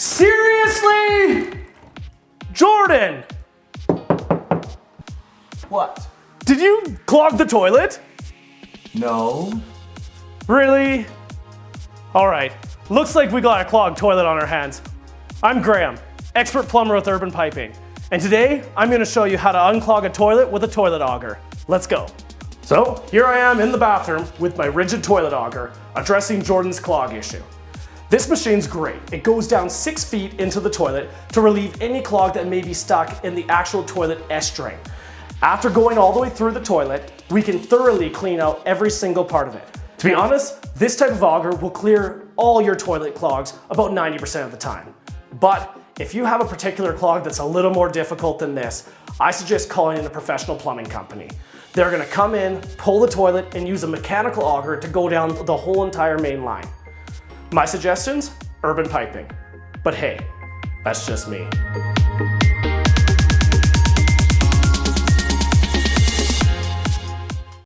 Seriously? Jordan, What? did you clog the toilet? No. Really? All right, looks like we got a clogged toilet on our hands. I'm Graham, expert plumber with Urban Piping, and today I'm going to show you how to unclog a toilet with a toilet auger. Let's go. So here I am in the bathroom with my rigid toilet auger, addressing Jordan's clog issue. This machine's great. It goes down 6 feet into the toilet to relieve any clog that may be stuck in the actual toilet S-drain. After going all the way through the toilet, we can thoroughly clean out every single part of it. To be honest, this type of auger will clear all your toilet clogs about 90% of the time. But if you have a particular clog that's a little more difficult than this, I suggest calling in a professional plumbing company. They're gonna come in, pull the toilet, and use a mechanical auger to go down the whole entire main line. My suggestions? Urban Piping. But hey, that's just me.